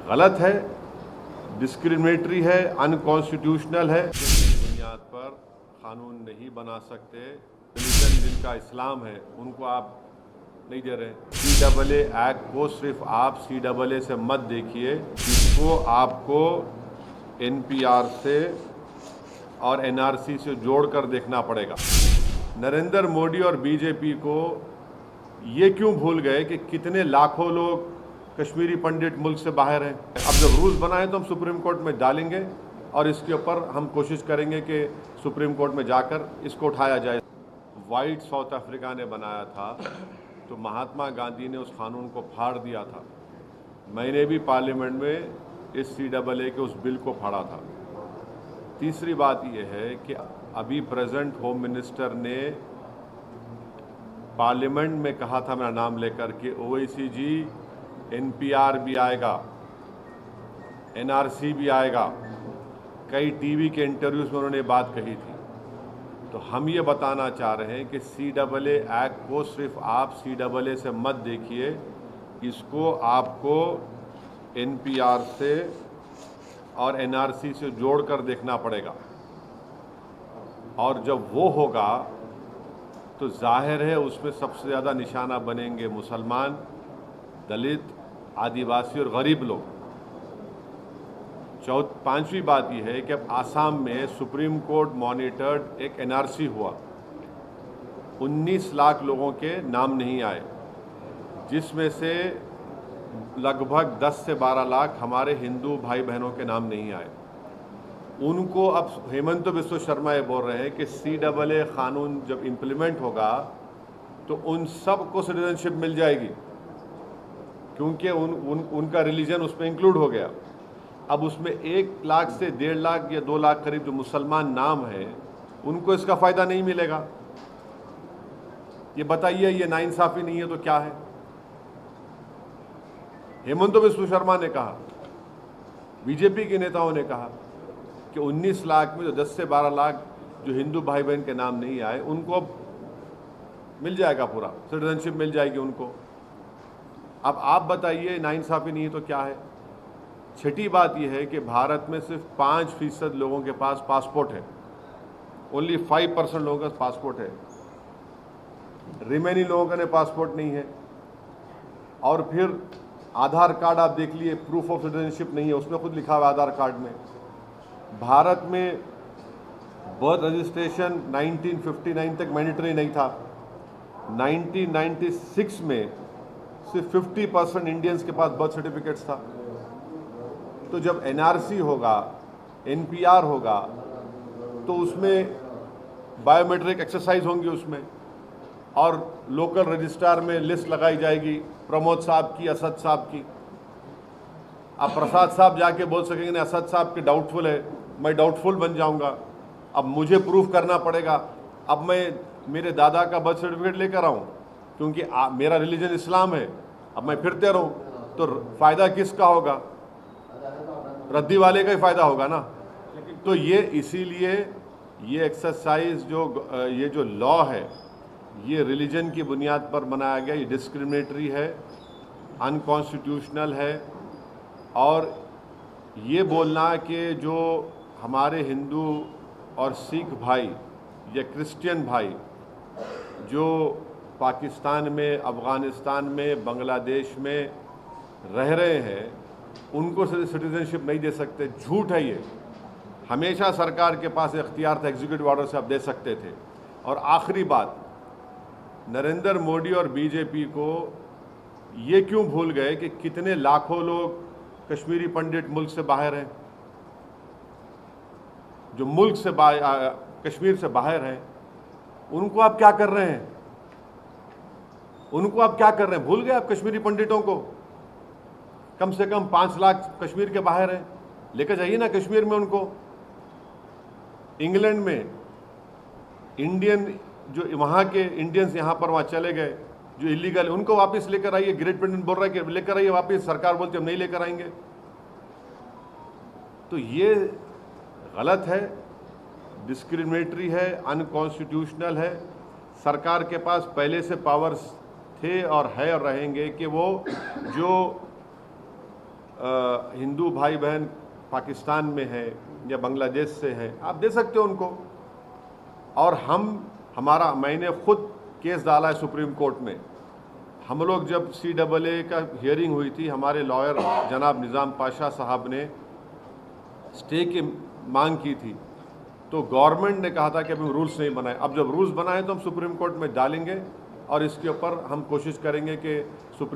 गलत है, डिस्क्रिमिनेटरी है, अनकॉन्स्टिट्यूशनल है। बुनियाद पर कानून नहीं बना सकते। रिलीजन जिनका इस्लाम है उनको आप नहीं दे रहे। CAA एक्ट को सिर्फ आप CAA से मत देखिए, इसको आपको NPR से और NRC से जोड़कर देखना पड़ेगा। नरेंद्र मोदी और BJP को ये क्यों भूल गए कि कितने लाखों लोग कश्मीरी पंडित मुल्क से बाहर हैं। अब जब रूल्स बनाए तो हम सुप्रीम कोर्ट में डालेंगे और इसके ऊपर हम कोशिश करेंगे कि सुप्रीम कोर्ट में जाकर इसको उठाया जाए। वाइट साउथ अफ्रीका ने बनाया था तो महात्मा गांधी ने उस कानून को फाड़ दिया था। मैंने भी पार्लियामेंट में इस CAA के उस बिल को फाड़ा था। तीसरी बात यह है कि अभी प्रेजेंट होम मिनिस्टर ने पार्लियामेंट में कहा था, मेरा नाम लेकर के, OIC जी NPR भी आएगा, NRC भी आएगा। कई TV के इंटरव्यूज में उन्होंने बात कही थी। तो हम ये बताना चाह रहे हैं कि CAA एक्ट को सिर्फ आप CAA से मत देखिए, इसको आपको NPR से और NRC से जोड़कर देखना पड़ेगा। और जब वो होगा तो जाहिर है उसमें सबसे ज़्यादा निशाना बनेंगे मुसलमान, दलित, आदिवासी और गरीब लोग। पांचवी बात यह है कि अब आसाम में सुप्रीम कोर्ट मॉनिटर्ड एक NRC हुआ। 19 लाख लोगों के नाम नहीं आए, जिसमें से लगभग 10 से 12 लाख हमारे हिंदू भाई बहनों के नाम नहीं आए। उनको अब हेमंत बिस्वा शर्मा ये बोल रहे हैं कि CAA कानून जब इम्प्लीमेंट होगा तो उन सब को सिटीजनशिप मिल जाएगी, क्योंकि उनका रिलीजन उसमें इंक्लूड हो गया। अब उसमें 1 लाख से 1.5 लाख या 2 लाख करीब जो मुसलमान नाम है उनको इसका फ़ायदा नहीं मिलेगा। ये बताइए, ये नाइंसाफ़ी नहीं है तो क्या है? हेमंत बिस्वा शर्मा ने कहा, BJP के नेताओं ने कहा कि 19 लाख में जो 10 से 12 लाख जो हिंदू भाई बहन के नाम नहीं आए उनको मिल जाएगा, पूरा सिटीजनशिप मिल जाएगी उनको। अब आप बताइए, नाइंसाफ़ी नहीं है तो क्या है? छठी बात यह है कि भारत में सिर्फ 5% लोगों के पास पासपोर्ट है। ओनली 5% लोगों का पासपोर्ट है। रिमेनिंग लोगों का पासपोर्ट नहीं है। और फिर आधार कार्ड आप देख लिए, प्रूफ ऑफ सिटीजनशिप नहीं है, उसमें खुद लिखा हुआ आधार कार्ड में। भारत में बर्थ रजिस्ट्रेशन 1959 तक मैंडेटरी नहीं था। 1996 में सिर्फ 50% इंडियंस के पास बर्थ सर्टिफिकेट्स था। तो जब NRC होगा, NPR होगा, तो उसमें बायोमेट्रिक एक्सरसाइज होंगी उसमें, और लोकल रजिस्ट्रार में लिस्ट लगाई जाएगी प्रमोद साहब की, असद साहब की। अब प्रसाद साहब जाके बोल सकेंगे नहीं, असद साहब के डाउटफुल है, मैं डाउटफुल बन जाऊंगा। अब मुझे प्रूफ करना पड़ेगा। अब मैं मेरे दादा का बर्थ सर्टिफिकेट लेकर आऊँ क्योंकि मेरा रिलीजन इस्लाम है, अब मैं फिरते रहूँ तो फ़ायदा किसका होगा? रद्दी वाले का ही फ़ायदा होगा ना। तो ये इसीलिए ये एक्सरसाइज ये जो लॉ है ये रिलीजन की बुनियाद पर बनाया गया, ये डिस्क्रिमिनेटरी है, अनकॉन्स्टिट्यूशनल है। और ये बोलना कि जो हमारे हिंदू और सिख भाई या क्रिश्चियन भाई जो पाकिस्तान में, अफ़गानिस्तान में, बांग्लादेश में रह रहे हैं उनको सिटीजनशिप नहीं दे सकते, झूठ है ये। हमेशा सरकार के पास इख्तियार था, एग्जीक्यूटिव ऑर्डर से आप दे सकते थे। और आखिरी बात, नरेंद्र मोदी और BJP को ये क्यों भूल गए कि कितने लाखों लोग कश्मीरी पंडित मुल्क से बाहर हैं, जो मुल्क से कश्मीर से बाहर हैं, उनको आप क्या कर रहे हैं? उनको आप क्या कर रहे हैं? भूल गए आप कश्मीरी पंडितों को? कम से कम 5 लाख कश्मीर के बाहर हैं, लेकर जाइए ना कश्मीर में उनको। इंग्लैंड में इंडियन जो वहाँ के इंडियंस यहाँ पर वहाँ चले गए जो इलीगल, उनको वापस लेकर आइए। ग्रेट ब्रिटेन बोल रहा है कि लेकर आइए वापस, सरकार बोलती है हम नहीं लेकर आएंगे। तो ये गलत है, डिस्क्रिमिनेटरी है, अनकॉन्स्टिट्यूशनल है। सरकार के पास पहले से पावर्स थे और है और रहेंगे कि वो जो हिंदू भाई बहन पाकिस्तान में है या बांग्लादेश से हैं, आप दे सकते हो उनको। और मैंने खुद केस डाला है सुप्रीम कोर्ट में। हम लोग जब CAA का हियरिंग हुई थी, हमारे लॉयर जनाब निज़ाम पाशा साहब ने स्टे की मांग की थी, तो गवर्नमेंट ने कहा था कि अभी रूल्स नहीं बनाए। अब जब रूल्स बनाए तो हम सुप्रीम कोर्ट में डालेंगे और इसके ऊपर हम कोशिश करेंगे कि सुप्रीम